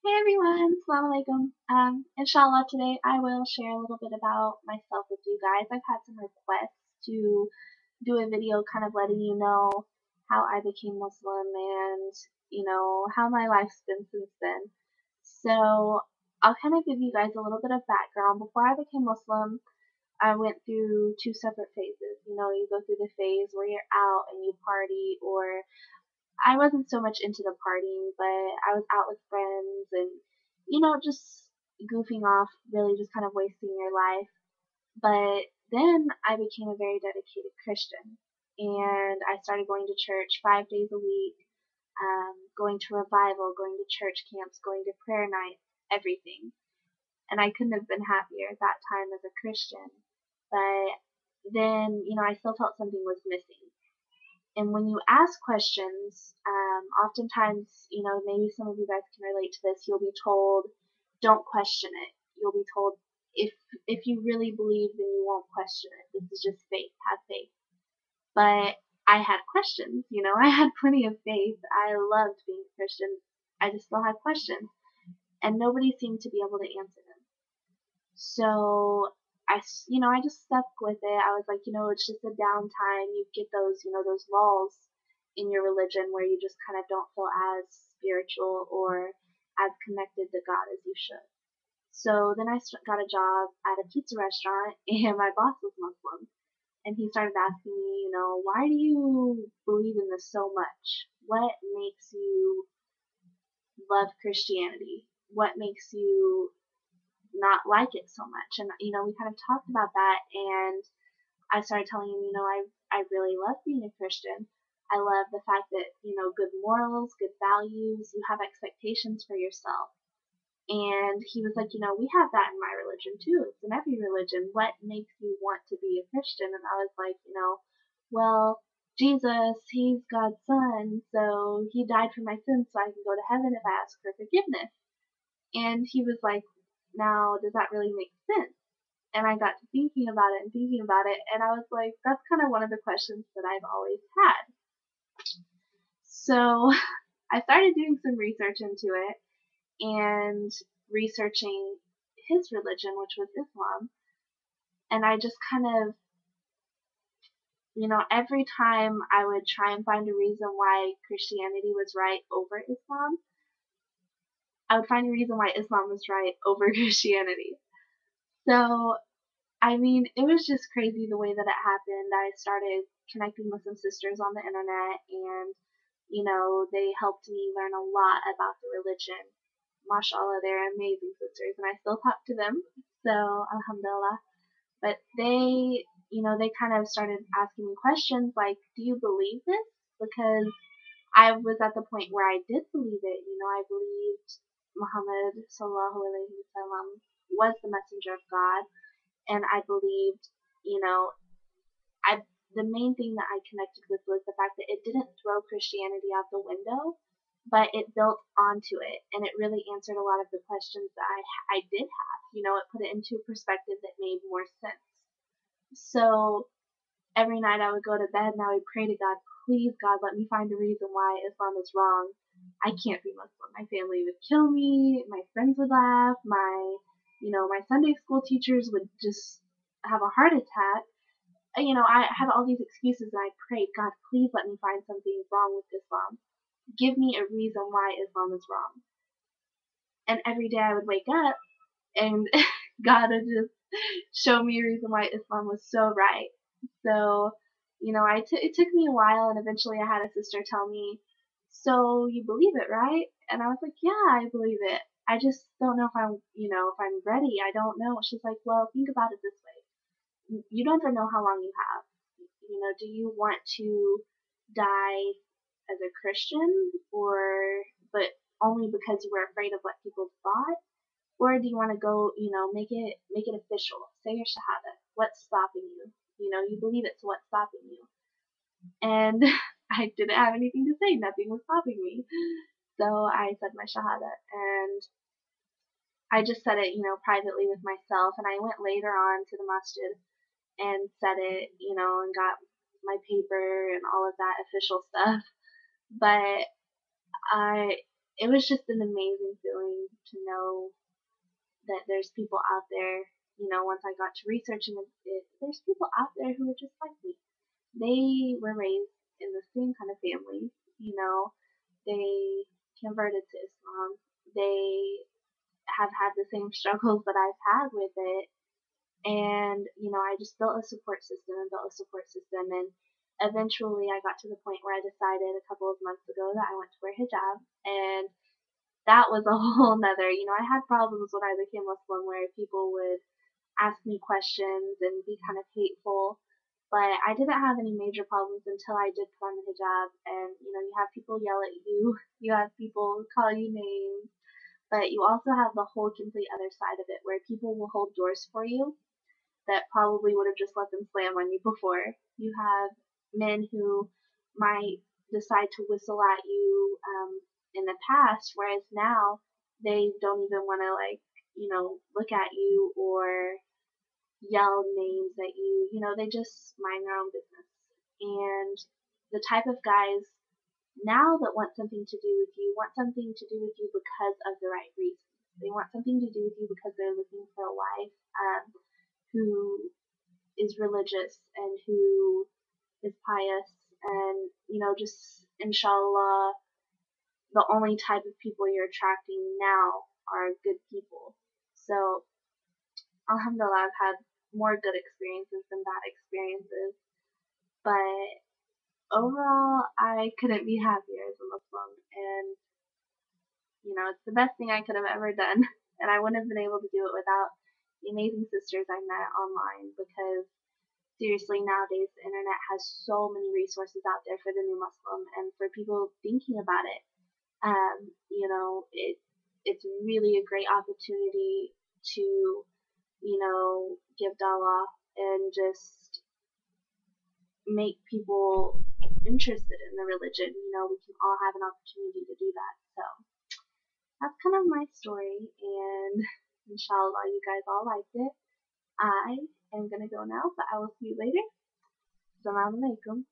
Hey everyone, Assalamu alaikum. Inshallah, today I will share a little bit about myself with you guys. I've had some requests to do a video kind of letting you know how I became Muslim and, how my life's been since then. So I'll kind of give you guys a little bit of background. Before I became Muslim, I went through two separate phases. You go through the phase where you're out and you party, or I wasn't so much into the partying, but I was out with friends and, just goofing off, really just kind of wasting your life. But then I became a very dedicated Christian and I started going to church 5 days a week, going to revival, going to church camps, going to prayer nights, everything. And I couldn't have been happier at that time as a Christian. But then, I still felt something was missing. And when you ask questions, oftentimes, maybe some of you guys can relate to this. You'll be told, "Don't question it." You'll be told, "If you really believe, then you won't question it. This is just faith. Have faith." But I had questions. I had plenty of faith. I loved being a Christian. I just still had questions, and nobody seemed to be able to answer them. So I just stuck with it. I was like, it's just a downtime. You get those lulls in your religion where you just kind of don't feel as spiritual or as connected to God as you should. So then I got a job at a pizza restaurant, and my boss was Muslim, and he started asking me, why do you believe in this so much? What makes you love Christianity? What makes you not like it so much? And we kind of talked about that, and I started telling him, I really love being a Christian. I love the fact that, good morals, good values, you have expectations for yourself. And he was like, we have that in my religion too. It's in every religion. What makes you want to be a Christian? And I was like, well, Jesus, he's God's son, so he died for my sins so I can go to heaven if I ask for forgiveness. And he was like, now, does that really make sense? And I got to thinking about it and thinking about it, and I was like, that's kind of one of the questions that I've always had. So I started doing some research into it and researching his religion, which was Islam. And I just kind of, every time I would try and find a reason why Christianity was right over Islam, I would find a reason why Islam was right over Christianity. So it was just crazy the way that it happened. I started connecting with some sisters on the internet, and, they helped me learn a lot about the religion. MashaAllah, they're amazing sisters, and I still talk to them, so alhamdulillah. But they kind of started asking me questions like, do you believe this? Because I was at the point where I did believe it. I believed Muhammad sallallahu alaihi wasallam was the messenger of God, and I believed, you know, I the main thing that I connected with was the fact that it didn't throw Christianity out the window, but it built onto it, and it really answered a lot of the questions that I did have. It put it into a perspective that made more sense. So every night I would go to bed and I would pray to God, please God, let me find a reason why Islam is wrong. I can't be Muslim. My family would kill me. My friends would laugh. My Sunday school teachers would just have a heart attack. I had all these excuses and I prayed, God, please let me find something wrong with Islam. Give me a reason why Islam is wrong. And every day I would wake up and God would just show me a reason why Islam was so right. So, it took me a while, and eventually I had a sister tell me, "So you believe it, right?" And I was like, "Yeah, I believe it. I just don't know if I'm ready. I don't know." She's like, "Well, think about it this way. You don't ever know how long you have. Do you want to die as a Christian, but only because you were afraid of what people thought? Or do you want to go, make it official? Say your shahada. What's stopping you? You believe it, so what's stopping you?" And I didn't have anything to say. Nothing was stopping me. So I said my shahada, and I just said it, privately with myself. And I went later on to the masjid and said it, and got my paper and all of that official stuff. But I it was just an amazing feeling to know that there's people out there. Once I got to researching it, there's people out there who are just like me. They were raised in the same kind of family. They converted to Islam. They have had the same struggles that I've had with it. And, I just built a support system and built a support system. And eventually I got to the point where I decided a couple of months ago that I want to wear hijab. And that was a whole nother, I had problems when I became Muslim where people would ask me questions and be kind of hateful. But I didn't have any major problems until I did put on the hijab. And, you have people yell at you, you have people call you names, but you also have the whole complete other side of it where people will hold doors for you that probably would have just let them slam on you before. You have men who might decide to whistle at you in the past, whereas now they don't even want to look at you or yell names at you. They just mind their own business. And the type of guys now that want something to do with you want something to do with you because of the right reasons. They want something to do with you because they're looking for a wife who is religious and who is pious and just inshallah the only type of people you're attracting now are good people. So alhamdulillah, I've had more good experiences than bad experiences, but overall I couldn't be happier as a Muslim, and it's the best thing I could have ever done. And I wouldn't have been able to do it without the amazing sisters I met online, because seriously, nowadays the internet has so many resources out there for the new Muslim and for people thinking about it. It's really a great opportunity to, give dawah and just make people interested in the religion. We can all have an opportunity to do that. So that's kind of my story, and inshallah you guys all liked it. I am gonna go now, but I will see you later. Assalamu alaikum.